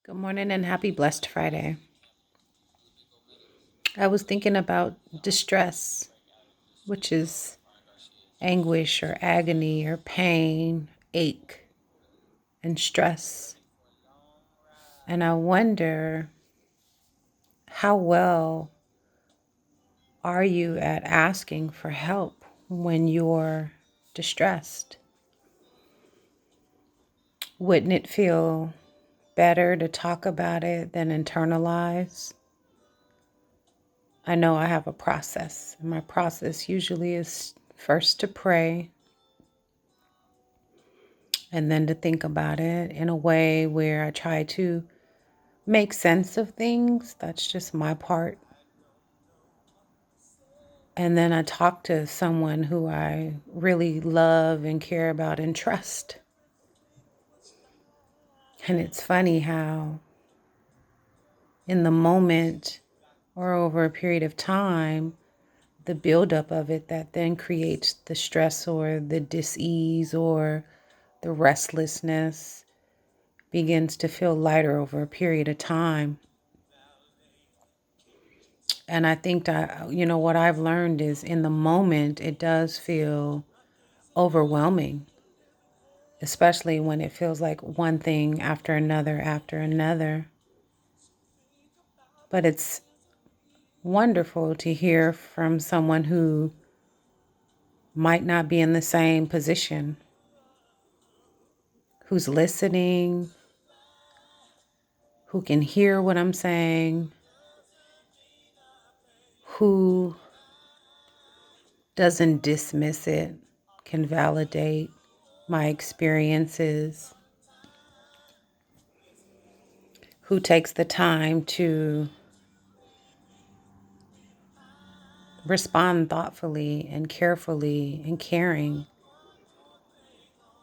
Good morning and happy blessed Friday. I was thinking about distress, which is anguish or agony or pain, ache, and stress. And I wonder, how well are you at asking for help when you're distressed? Wouldn't it feel better to talk about it than internalize? I know I have a process. My process usually is first to pray and then to think about it in a way where I try to make sense of things. That's just my part. And then I talk to someone who I really love and care about and trust. And it's funny how in the moment or over a period of time, the buildup of it that then creates the stress or the dis-ease or the restlessness begins to feel lighter over a period of time. And I think that, what I've learned is in the moment, it does feel overwhelming, especially when it feels like one thing after another after another. But it's wonderful to hear from someone who might not be in the same position, who's listening, who can hear what I'm saying, who doesn't dismiss it, can validate my experiences, who takes the time to respond thoughtfully and carefully and caring,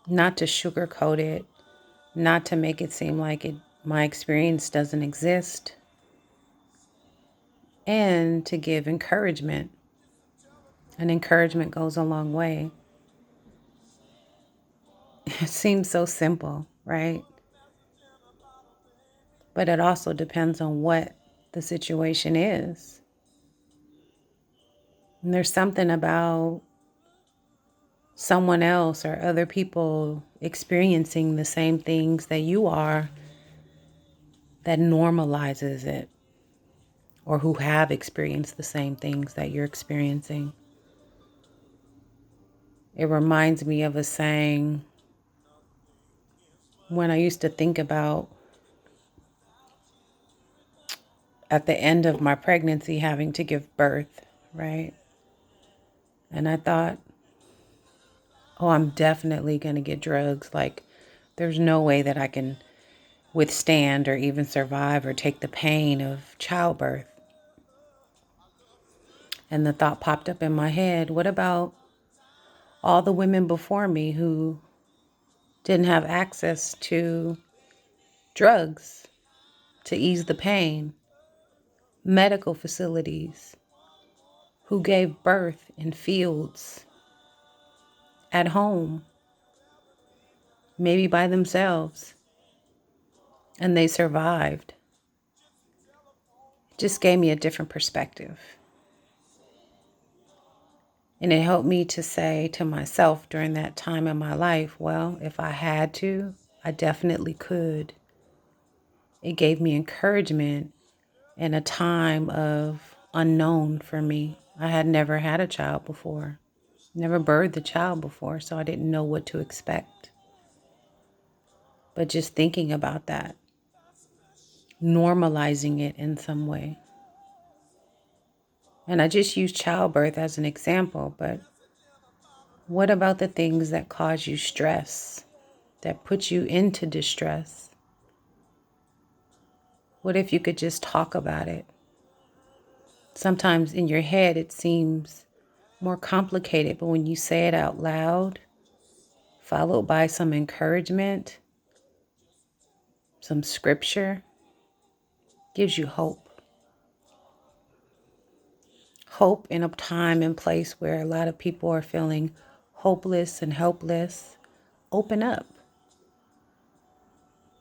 not to sugarcoat it, not to make it seem like my experience doesn't exist, and to give encouragement. And encouragement goes a long way. It seems so simple, right? But it also depends on what the situation is. And there's something about someone else or other people experiencing the same things that you are that normalizes it, or who have experienced the same things that you're experiencing. It reminds me of a saying when I used to think about at the end of my pregnancy having to give birth, right? And I thought, oh, I'm definitely going to get drugs. Like, there's no way that I can withstand or even survive or take the pain of childbirth. And the thought popped up in my head, what about all the women before me who didn't have access to drugs to ease the pain, medical facilities, who gave birth in fields, at home, maybe by themselves, and they survived? It just gave me a different perspective. And it helped me to say to myself during that time in my life, well, if I had to, I definitely could. It gave me encouragement in a time of unknown for me. I had never had a child before, never birthed a child before, so I didn't know what to expect. But just thinking about that, normalizing it in some way. And I just use childbirth as an example, but what about the things that cause you stress, that put you into distress? What if you could just talk about it? Sometimes in your head it seems more complicated, but when you say it out loud, followed by some encouragement, some scripture, gives you hope. Hope in a time and place where a lot of people are feeling hopeless and helpless. Open up.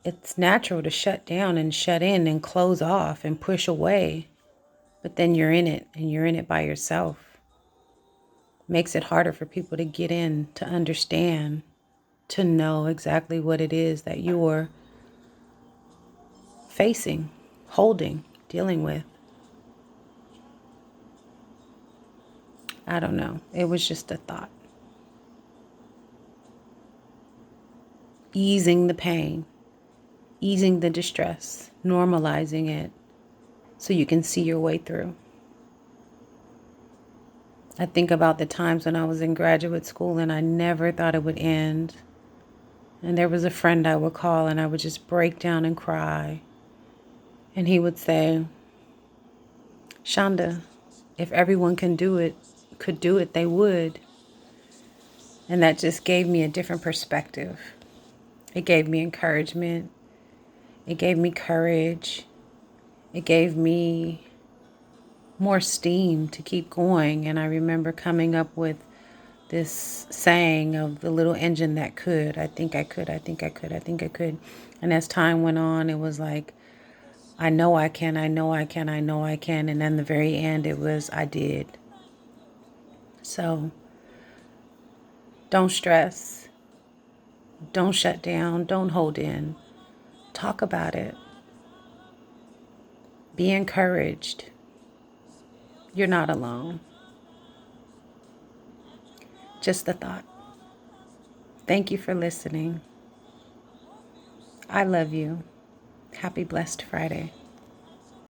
it's natural to shut down and shut in and close off and push away. But then you're in it, and you're in it by yourself. Makes it harder for people to get in, to understand, to know exactly what it is that you're facing, holding, dealing with. I don't know. It was just a thought. Easing the pain, easing the distress, normalizing it so you can see your way through. I think about the times when I was in graduate school and I never thought it would end. And there was a friend I would call and I would just break down and cry. And he would say, Shonda, if everyone could do it, they would. And that just gave me a different perspective. It gave me encouragement. It gave me courage. It gave me more steam to keep going. And I remember coming up with this saying of the little engine that could. I think I could, I think I could, I think I could. And as time went on, it was like, I know I can, I know I can, I know I can. And then the very end, it was, I did. So don't stress. Don't shut down. Don't hold in. Talk about it. Be encouraged. You're not alone. Just a thought. Thank you for listening. I love you. Happy Blessed Friday.